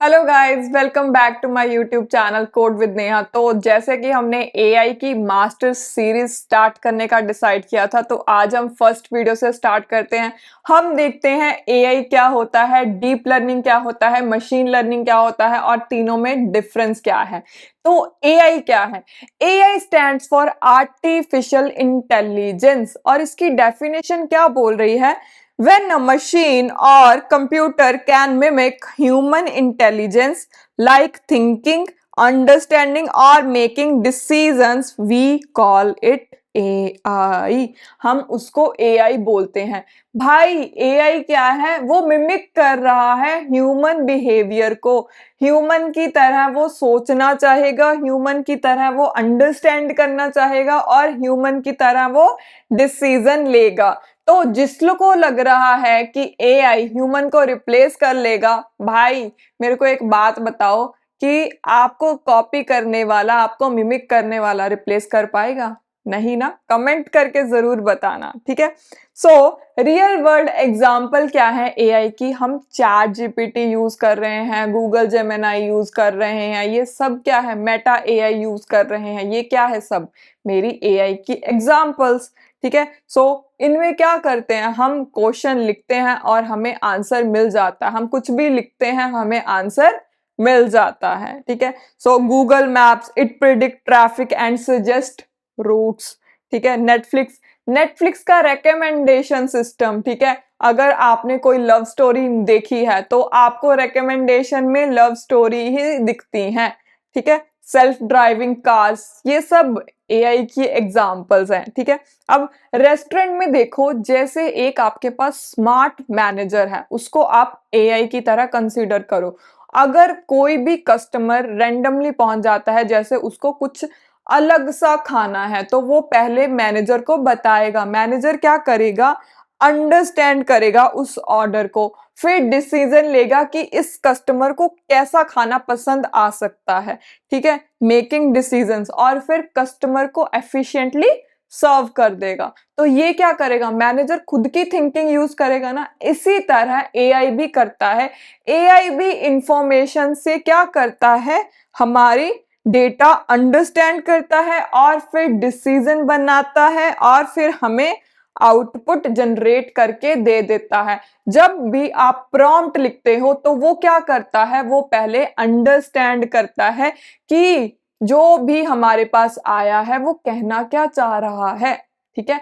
Hello guys, welcome back to my YouTube channel code with Neha. तो जैसे कि हमने एआई की मास्टर सीरीज स्टार्ट करने का डिसाइड किया था, तो आज हम फर्स्ट वीडियो से स्टार्ट करते हैं। हम देखते हैं एआई क्या होता है, डीप लर्निंग क्या होता है, मशीन लर्निंग क्या होता है और तीनों में डिफरेंस क्या है। तो एआई क्या है? AI stands for artificial intelligence और इसकी डेफिनेशन क्या बोल रही है? When a machine or computer can mimic human intelligence, like thinking, understanding, or making decisions, we call it AI। हम उसको AI बोलते हैं। भाई AI क्या है? वो मिमिक कर रहा है ह्यूमन बिहेवियर को। ह्यूमन की तरह वो सोचना चाहेगा, ह्यूमन की तरह वो अंडरस्टैंड करना चाहेगा और ह्यूमन की तरह वो डिसीजन लेगा। तो जिसलो को लग रहा है कि एआई ह्यूमन को रिप्लेस कर लेगा, भाई मेरे को एक बात बताओ कि आपको कॉपी करने वाला, आपको मिमिक करने वाला रिप्लेस कर पाएगा? नहीं ना। कमेंट करके जरूर बताना, ठीक है। सो रियल वर्ल्ड एग्जांपल क्या है एआई की? हम चैट जीपीटी यूज कर रहे हैं, गूगल जेमिनाई यूज कर रहे हैं, ये सब क्या है? मेटा एआई यूज कर रहे हैं। ये क्या है? सब मेरी एआई की एग्जांपल्स, ठीक है। सो इनमें क्या करते हैं? हम क्वेश्चन लिखते हैं और हमें आंसर मिल जाता है। हम कुछ भी लिखते हैं, हमें आंसर मिल जाता है, ठीक है। So Google Maps it predict traffic and suggest routes, ठीक है। नेटफ्लिक्स नेटफ्लिक्स का रिकमेंडेशन सिस्टम, ठीक है। अगर आपने कोई लव स्टोरी देखी है तो आपको रिकमेंडेशन में लव स्टोरी ही दिखती हैं, ठीक है। सेल्फ ड्राइविंग कार्स, ये सब एआई की एग्जांपल्स हैं, ठीक है। अब रेस्टोरेंट में देखो, जैसे एक आपके पास स्मार्ट मैनेजर है, उसको आप एआई की तरह कंसीडर करो। अगर कोई भी कस्टमर रैंडमली पहुंच जाता है, जैसे उसको कुछ अलग सा खाना है, तो वो पहले मैनेजर को बताएगा। मैनेजर क्या करेगा? अंडरस्टैंड करेगा उस ऑर्डर को, फिर डिसीजन लेगा कि इस कस्टमर को कैसा खाना पसंद आ सकता है, ठीक है। मेकिंग डिसीजंस, और फिर कस्टमर को एफिशिएंटली सर्व कर देगा। तो ये क्या करेगा? मैनेजर खुद की थिंकिंग यूज करेगा ना। इसी तरह एआई भी करता है। एआई भी इंफॉर्मेशन से क्या करता है? हमारी डेटा अंडरस्टैंड करता है और फिर डिसीजन बनाता है और फिर हमें आउटपुट जनरेट करके दे देता है। जब भी आप प्रॉम्प्ट लिखते हो तो वो क्या करता है? वो पहले अंडरस्टैंड करता है कि जो भी हमारे पास आया है वो कहना क्या चाह रहा है, ठीक है।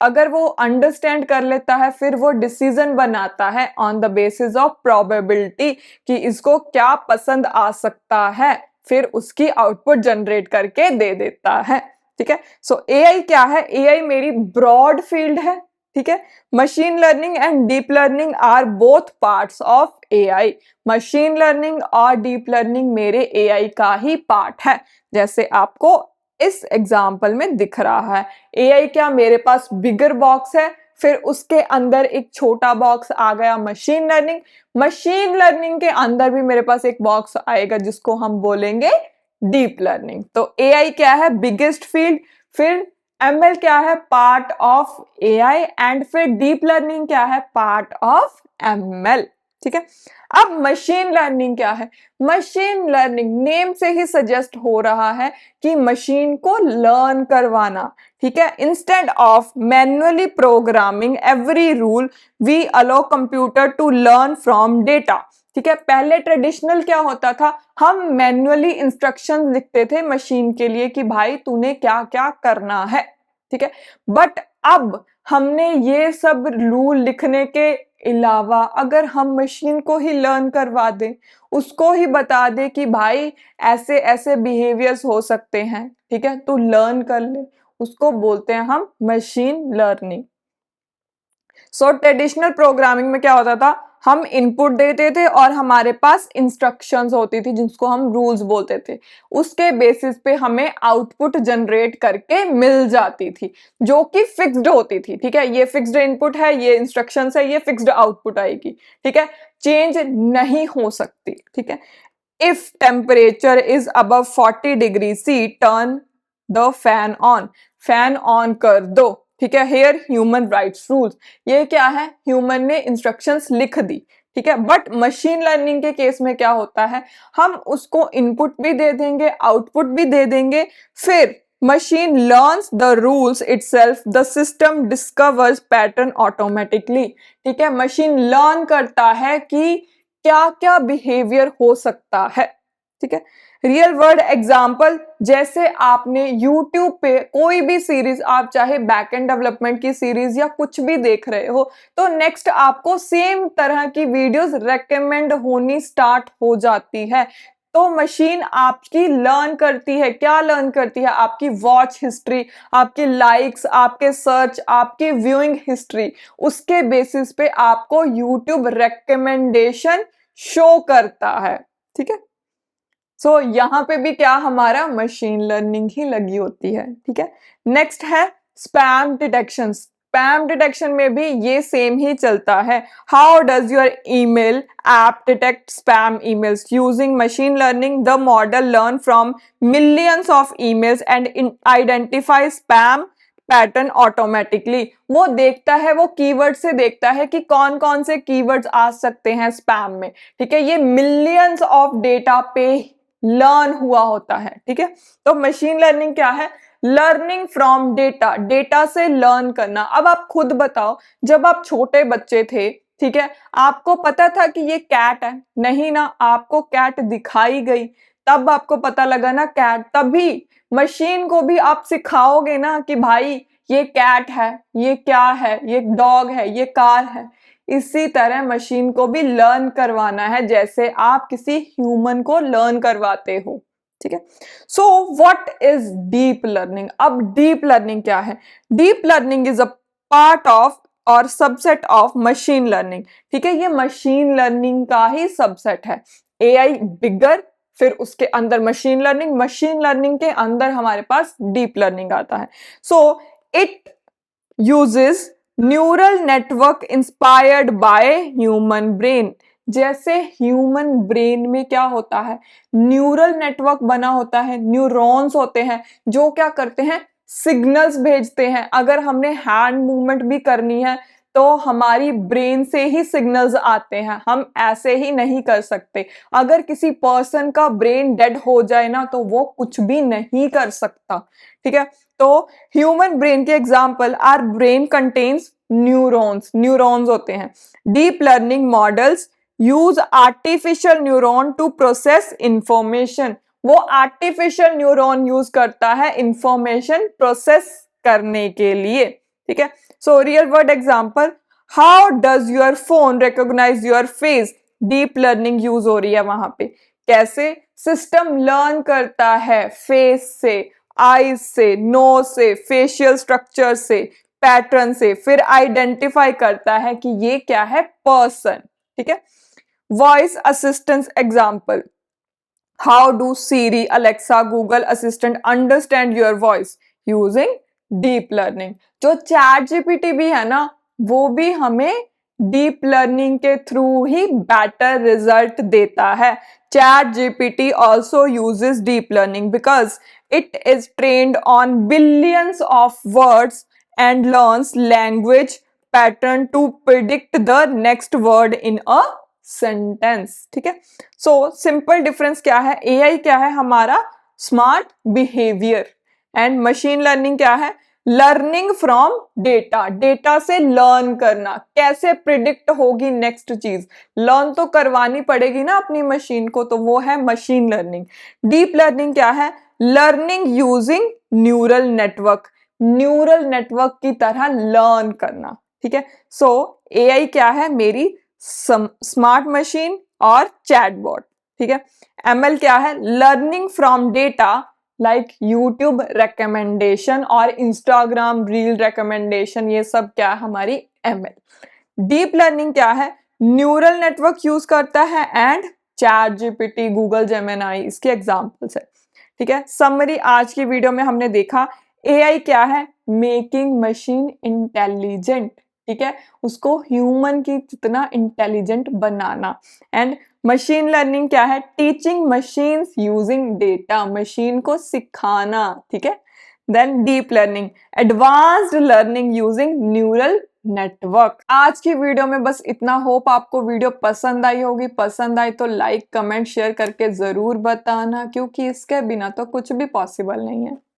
अगर वो अंडरस्टैंड कर लेता है, फिर वो डिसीजन बनाता है on the basis of probability कि इसको क्या पसंद आ सकता है, फिर उसकी आउटपुट जनरेट करके दे देता है, ठीक है। सो एआई क्या है? एआई मेरी ब्रॉड फील्ड है, ठीक है। Machine learning and deep learning are both parts of AI. Machine learning और डीप लर्निंग मेरे एआई का ही पार्ट है, जैसे आपको इस एग्जाम्पल में दिख रहा है। एआई क्या? मेरे पास बिगर बॉक्स है, फिर उसके अंदर एक छोटा बॉक्स आ गया मशीन लर्निंग। मशीन लर्निंग के अंदर भी मेरे पास एक बॉक्स आएगा जिसको हम बोलेंगे डीप लर्निंग। तो एआई क्या है? Biggest field. फिर एमएल क्या है? Part of AI. एंड फिर डीप लर्निंग क्या है? पार्ट ऑफ एमएल, ठीक है। अब मशीन लर्निंग क्या है? मशीन लर्निंग नेम से ही सजेस्ट हो रहा है कि मशीन को लर्न करवाना, ठीक है। Instead of manually programming every rule, we allow computer to learn from data, ठीक है। पहले ट्रेडिशनल क्या होता था? हम मैन्युअली इंस्ट्रक्शंस लिखते थे मशीन के लिए कि भाई तूने क्या क्या करना है, ठीक है। बट अब हमने ये सब रूल लिखने के अलावा अगर हम मशीन को ही लर्न करवा दें, उसको ही बता दे कि भाई ऐसे ऐसे बिहेवियर्स हो सकते हैं, ठीक है, तू लर्न कर ले, उसको बोलते हैं हम मशीन लर्निंग। सो ट्रेडिशनल प्रोग्रामिंग में क्या होता था? हम इनपुट देते थे और हमारे पास इंस्ट्रक्शंस होती थी जिसको हम रूल्स बोलते थे। उसके बेसिस पे हमें आउटपुट जनरेट करके मिल जाती थी, जो कि फिक्स्ड होती थी, ठीक है। ये फिक्स्ड इनपुट है, ये इंस्ट्रक्शंस है, ये फिक्स्ड आउटपुट आएगी, ठीक है। चेंज नहीं हो सकती, ठीक है। If temperature is above 40 degree C, turn the fan on, fan on कर दो, ठीक है। हेयर ह्यूमन राइट्स रूल्स, ये क्या है? ह्यूमन ने इंस्ट्रक्शंस लिख दी, ठीक है। बट मशीन लर्निंग के केस में क्या होता है, हम उसको इनपुट भी दे देंगे, आउटपुट भी दे देंगे, फिर machine learns the rules itself, the system discovers pattern automatically. ठीक है, मशीन लर्न करता है कि क्या क्या बिहेवियर हो सकता है। ठीक है, रियल वर्ल्ड एग्जाम्पल, जैसे आपने YouTube पे कोई भी सीरीज, आप चाहे बैकएंड डेवलपमेंट की सीरीज या कुछ भी देख रहे हो, तो नेक्स्ट आपको सेम तरह की वीडियोस रेकमेंड होनी स्टार्ट हो जाती है। तो मशीन आपकी लर्न करती है, क्या लर्न करती है, आपकी वॉच हिस्ट्री, आपकी लाइक्स, आपके सर्च, आपकी व्यूइंग हिस्ट्री, उसके बेसिस पे आपको YouTube रेकमेंडेशन शो करता है। ठीक है, सो यहाँ पे भी क्या, हमारा मशीन लर्निंग ही लगी होती है। ठीक है, नेक्स्ट है स्पैम डिटेक्शन। स्पैम डिटेक्शन में भी ये सेम ही चलता है। How does your email app detect spam emails? Using machine learning, the model learn from millions of emails and identify spam pattern automatically. वो देखता है, वो कीवर्ड से देखता है कि कौन कौन से कीवर्ड्स आ सकते हैं स्पैम में। ठीक है, ये मिलियंस ऑफ डेटा पे लर्न हुआ होता है। ठीक है, तो मशीन लर्निंग क्या है, लर्निंग फ्रॉम डेटा, डेटा से लर्न करना। अब आप खुद बताओ, जब आप छोटे बच्चे थे, ठीक है, आपको पता था कि ये कैट है? नहीं ना, आपको कैट दिखाई गई, तब आपको पता लगा ना कैट। तभी मशीन को भी आप सिखाओगे ना कि भाई ये कैट है, ये क्या है, ये डॉग है, ये कार है। इसी तरह मशीन को भी लर्न करवाना है, जैसे आप किसी ह्यूमन को लर्न करवाते हो। ठीक है, so what is deep learning? अब डीप लर्निंग क्या है? Deep learning is a part of और सबसेट ऑफ मशीन लर्निंग। ठीक है, ये मशीन लर्निंग का ही सबसेट है। एआई बिगर, फिर उसके अंदर मशीन लर्निंग, मशीन लर्निंग के अंदर हमारे पास डीप लर्निंग आता है। So it uses neural network inspired by human brain. जैसे ह्यूमन ब्रेन में क्या होता है, न्यूरल नेटवर्क बना होता है, न्यूरॉन्स होते हैं जो क्या करते हैं, सिग्नल्स भेजते हैं। अगर हमने हैंड मूवमेंट भी करनी है तो हमारी ब्रेन से ही सिग्नल्स आते हैं, हम ऐसे ही नहीं कर सकते। अगर किसी पर्सन का ब्रेन डेड हो जाए ना, तो वो कुछ भी नहीं कर सकता। ठीक है, तो ह्यूमन ब्रेन के example, our brain contains neurons, neurons होते हैं। Deep learning models use artificial neuron to process information. वो आर्टिफिशियल न्यूरॉन यूज करता है इंफॉर्मेशन प्रोसेस करने के लिए। ठीक है, so real world example, how does your phone recognise your face? Deep learning use हो रही है वहां पे। कैसे? सिस्टम लर्न करता है फेस से, आईज से, नोज से, फेशियल स्ट्रक्चर से, पैटर्न से, फिर आइडेंटिफाई करता है कि ये क्या है, पर्सन। ठीक है, voice assistance example, how do Siri, Alexa, Google assistant understand your voice? Using deep learning. जो चैट जीपीटी भी है ना, वो भी हमें डीप लर्निंग के थ्रू ही बेटर रिजल्ट देता है। Chat GPT also uses deep learning because it is trained on billions of words and learns language pattern to predict the next word in a sentence। ठीक है, so simple difference क्या है, AI क्या है, हमारा smart behaviour, and machine learning क्या है, learning from data, data से लर्न करना। कैसे प्रिडिक्ट होगी नेक्स्ट चीज, लर्न तो करवानी पड़ेगी ना अपनी मशीन को, तो वो है मशीन लर्निंग। डीप लर्निंग क्या है, learning using neural network, neural network की तरह लर्न करना। ठीक है, सो एआई क्या है, मेरी स्मार्ट मशीन और चैटबॉट। ठीक है, एमएल क्या है, learning from data like YouTube recommendation और इंस्टाग्राम रील रिकमेंडेशन, ये सब क्या है, हमारी एमएल। डीप लर्निंग क्या है, न्यूरल नेटवर्क यूज करता है, and chat GPT, Google Gemini इसके एग्जांपल्स है। ठीक है, समरी आज की वीडियो में हमने देखा एआई क्या है, मेकिंग मशीन इंटेलिजेंट। ठीक है, उसको ह्यूमन की जितना इंटेलिजेंट बनाना। एंड मशीन लर्निंग क्या है, teaching machines using data, machine को सिखाना। ठीक है, then deep learning, advanced learning using neural network. आज की वीडियो में बस इतना। होप आपको वीडियो पसंद आई होगी। पसंद आई तो लाइक कमेंट शेयर करके जरूर बताना, क्योंकि इसके बिना तो कुछ भी पॉसिबल नहीं है।